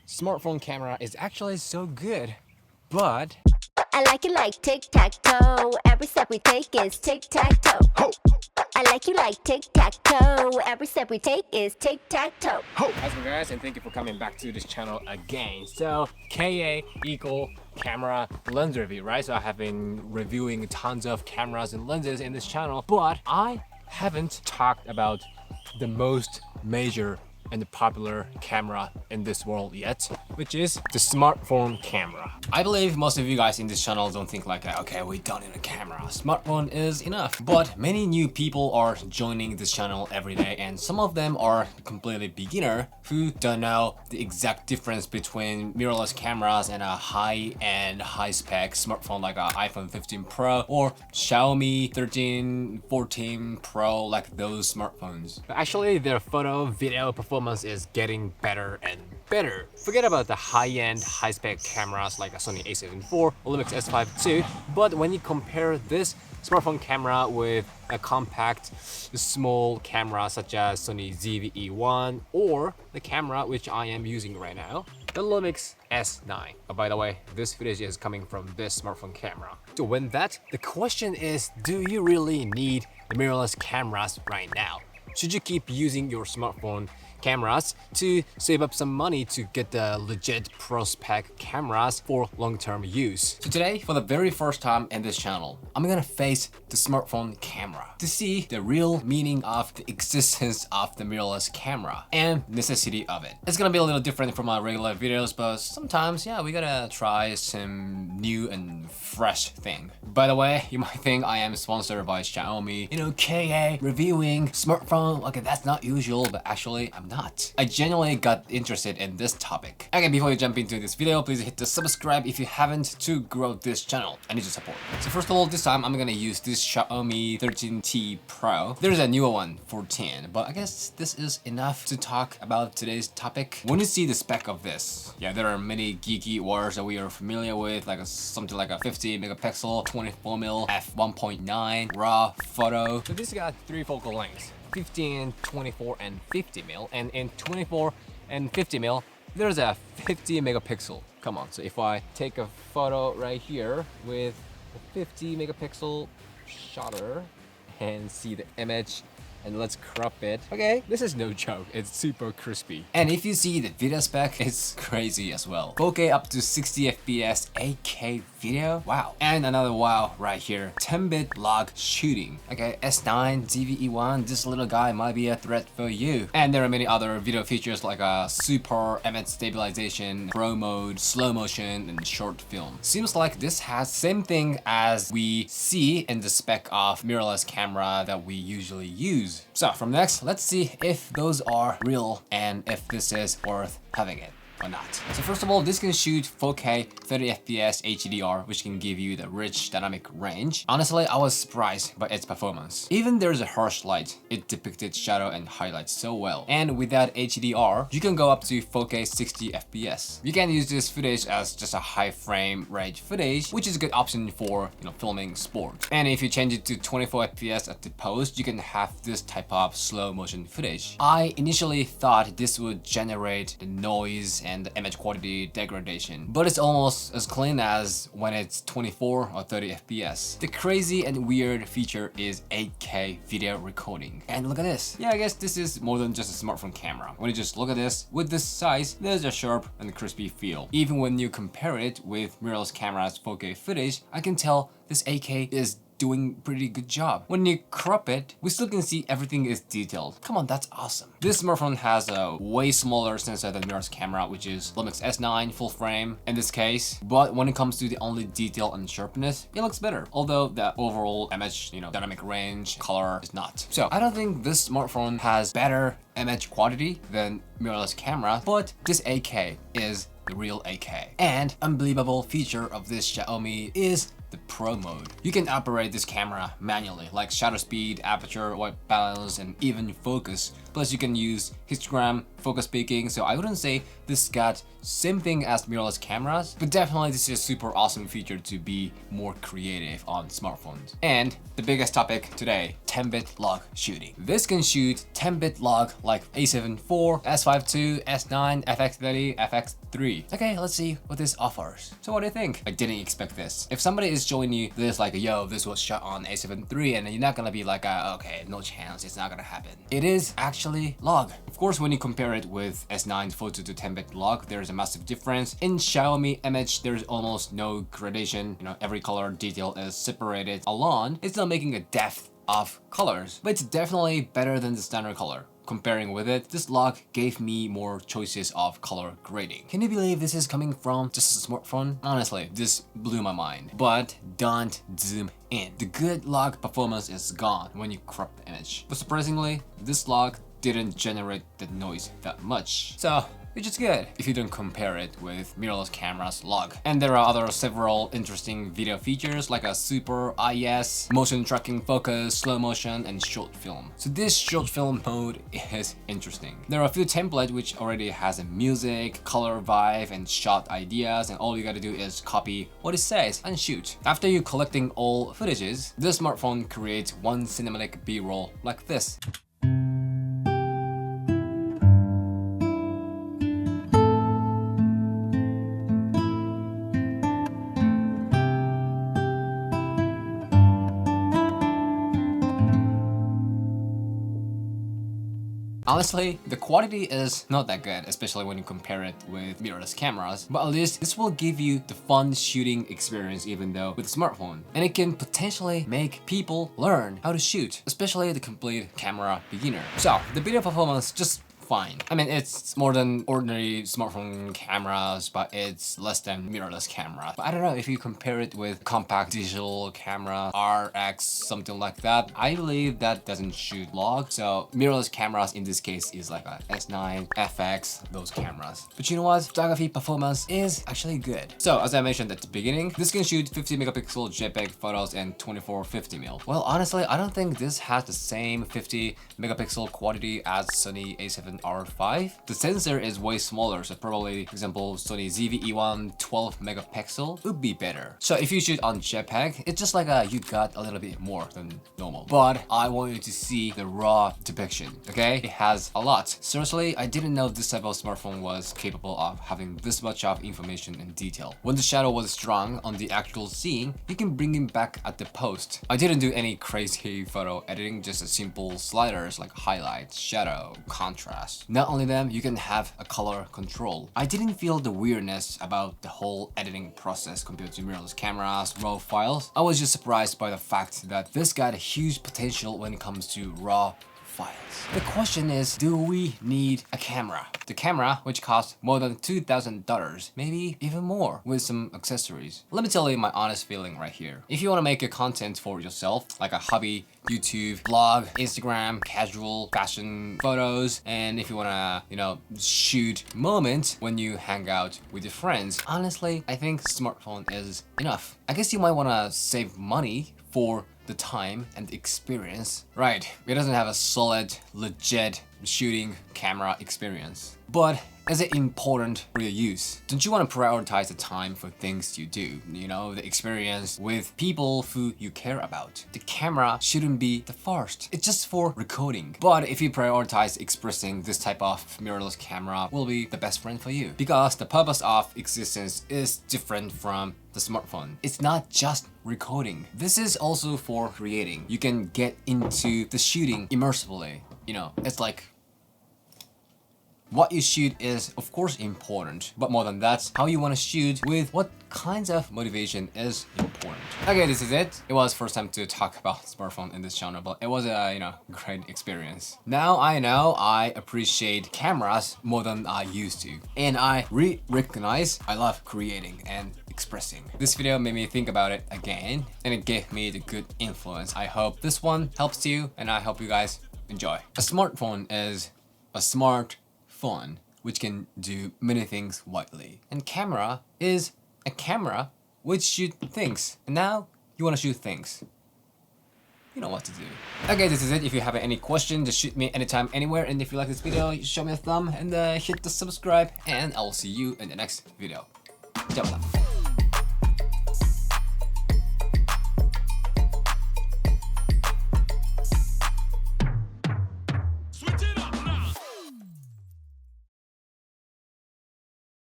smartphone camera is actually so good, but I like it like tic-tac-toe. Every step we take is tic-tac-toe. I like you like tic-tac-toe. Every step we take is tic-tac-toe. how's it guys, and thank you for coming back to this channel again. So KA equal camera lens review, right? So I have been reviewing tons of cameras and lenses in this channel, but I haven't talked about the most major and popular camera in this world yet, which is the smartphone camera. I believe most of you guys in this channel don't think like, okay, we don't need a camera, smartphone is enough. But many new people are joining this channel every day, and some of them are completely beginner who don't know the exact difference between mirrorless cameras and a high-end, high-spec smartphone like an iPhone 15 Pro or Xiaomi 13, 14 Pro, like those smartphones. But actually, their photo, video performance is getting better and better. Forget about the high-end, high-spec cameras like a Sony A7IV or Lumix S5II, but when you compare this smartphone camera with a compact, small camera such as Sony ZV-E1 or the camera which I am using right now, the Lumix S9. Oh, by the way, this footage is coming from this smartphone camera. To win that, the question is, do you really need the mirrorless cameras right now? Should you keep using your smartphone cameras to save up some money to get the legit pro spec cameras for long-term use? So today, for the very first time in this channel, I'm gonna face the smartphone camera to see the real meaning of the existence of the mirrorless camera and necessity of it. It's gonna be a little different from my regular videos, but sometimes, yeah, we gotta try some new and fresh thing. By the way, you might think I am sponsored by Xiaomi, KA reviewing smartphone. Okay, that's not usual, but actually I'm not. I genuinely got interested in this topic. Okay, before you jump into this video, please hit the subscribe if you haven't to grow this channel. I need your support. So first of all, this time I'm gonna use this Xiaomi 13T Pro. There's a newer one, 14, but I guess this is enough to talk about today's topic. When you see the spec of this, yeah, there are many geeky words that we are familiar with, like something like a 50 megapixel, 24mm, f1.9 raw photo. So this got three focal lengths. 15, 24, and 50mm, and in 24 and 50mm, there's a 50 megapixel. Come on, so if I take a photo right here with a 50 megapixel shutter and see the image, and let's crop it. Okay, this is no joke, it's super crispy. And if you see the video spec, it's crazy as well. 4K up to 60 FPS, 8K video, wow. And another wow right here, 10-bit log shooting. Okay, S9, ZV-E1, this little guy might be a threat for you. And there are many other video features like a super image stabilization, pro mode, slow motion, and short film. Seems like this has same thing as we see in the spec of mirrorless camera that we usually use. So from next, let's see if those are real and if this is worth having it or not. So first of all, this can shoot 4K 30 FPS HDR, which can give you the rich dynamic range. Honestly, I was surprised by its performance. Even there's a harsh light, it depicted shadow and highlights so well. And with that HDR, you can go up to 4K 60 FPS. You can use this footage as just a high frame rate footage, which is a good option for filming sport. And if you change it to 24 FPS at the post, you can have this type of slow motion footage. I initially thought this would generate the noise and the image quality degradation, but it's almost as clean as when it's 24 or 30 FPS. The crazy and weird feature is 8K video recording. And look at this. Yeah, I guess this is more than just a smartphone camera. When you just look at this, with this size, there's a sharp and crispy feel. Even when you compare it with mirrorless cameras 4K footage, I can tell this 8K is doing pretty good job. When you crop it, we still can see everything is detailed. Come on, that's awesome. This smartphone has a way smaller sensor than mirrorless camera, which is Lumix S9 full frame in this case. But when it comes to the only detail and sharpness, it looks better. Although the overall image, dynamic range, color is not. So I don't think this smartphone has better image quality than mirrorless camera, but this 8K is the real 8K. And unbelievable feature of this Xiaomi is the Pro mode. You can operate this camera manually, like shutter speed, aperture, white balance, and even focus Plus you can use histogram, focus peaking, so I wouldn't say this got same thing as mirrorless cameras, but definitely this is a super awesome feature to be more creative on smartphones. And the biggest topic today, 10-bit log shooting. This can shoot 10-bit log like A7IV, S5II, S9, FX30, FX3. Okay, let's see what this offers. So what do you think? I didn't expect this. If somebody is showing you this like, yo, this was shot on A7 III, and you're not gonna be like, okay, no chance, it's not gonna happen. It is actually log. Of course, when you compare it with S9 photo to 10-bit log, there's a massive difference. In Xiaomi image, there's almost no gradation. You know, every color detail is separated alone. It's not making a depth of colors, but it's definitely better than the standard color. Comparing with it, this log gave me more choices of color grading. Can you believe this is coming from just a smartphone? Honestly, this blew my mind. But don't zoom in. The good log performance is gone when you crop the image. But surprisingly, this log didn't generate the noise that much. So, which is good if you don't compare it with mirrorless cameras log. And there are several interesting video features like a super IS, motion tracking focus, slow motion, and short film. So this short film mode is interesting. There are a few templates which already has a music, color vibe, and shot ideas, and all you gotta do is copy what it says and shoot. After you collecting all footages, this smartphone creates one cinematic B-roll like this. Honestly, the quality is not that good, especially when you compare it with mirrorless cameras, but at least this will give you the fun shooting experience even though with a smartphone. And it can potentially make people learn how to shoot, especially the complete camera beginner. So, the video performance just fine. I mean, it's more than ordinary smartphone cameras, but it's less than mirrorless camera. But I don't know, if you compare it with compact digital camera, RX, something like that, I believe that doesn't shoot log. So mirrorless cameras in this case is like a S9, FX, those cameras. But you know what? Photography performance is actually good. So as I mentioned at the beginning, this can shoot 50 megapixel JPEG photos and 24-50mm. Well, honestly, I don't think this has the same 50 megapixel quality as Sony A7IV. The sensor is way smaller, so probably, for example, Sony ZV-E1 12 megapixel would be better. So if you shoot on JPEG, it's just like you got a little bit more than normal. But I want you to see the raw depiction, okay? It has a lot. Seriously, I didn't know this type of smartphone was capable of having this much of information and detail. When the shadow was strong on the actual scene, you can bring it back at the post. I didn't do any crazy photo editing, just a simple sliders like highlight, shadow, contrast. Not only them, you can have a color control. I didn't feel the weirdness about the whole editing process compared to mirrorless cameras, raw files. I was just surprised by the fact that this got a huge potential when it comes to raw files. The question is, do we need a camera? The camera, which costs more than $2,000, maybe even more with some accessories. Let me tell you my honest feeling right here. If you want to make a content for yourself, like a hobby, YouTube, blog, Instagram, casual fashion photos, and if you want to, shoot moment when you hang out with your friends, honestly, I think smartphone is enough. I guess you might want to save money for the time and experience. Right, it doesn't have a solid, legit shooting camera experience. But is it important for your use? Don't you want to prioritize the time for things you do? The experience with people who you care about. The camera shouldn't be the first. It's just for recording. But if you prioritize expressing, this type of mirrorless camera will be the best friend for you. Because the purpose of existence is different from the smartphone. It's not just recording. This is also for creating. You can get into the shooting immersively. It's like what you shoot is of course important, but more than that, how you want to shoot with what kinds of motivation is important. Okay, this is it. It was first time to talk about smartphone in this channel, but it was a great experience. Now I know I appreciate cameras more than I used to, and I recognize I love creating and expressing. This video made me think about it again, and it gave me the good influence. I hope this one helps you, and I hope you guys enjoy. A smartphone is a smart phone which can do many things widely, and camera is a camera which shoots things, and now you want to shoot things. you know what to do. Okay, this is it. If you have any question, just shoot me anytime, anywhere. And if you like this video, show me a thumb and hit the subscribe. And I'll see you in the next video. Ciao.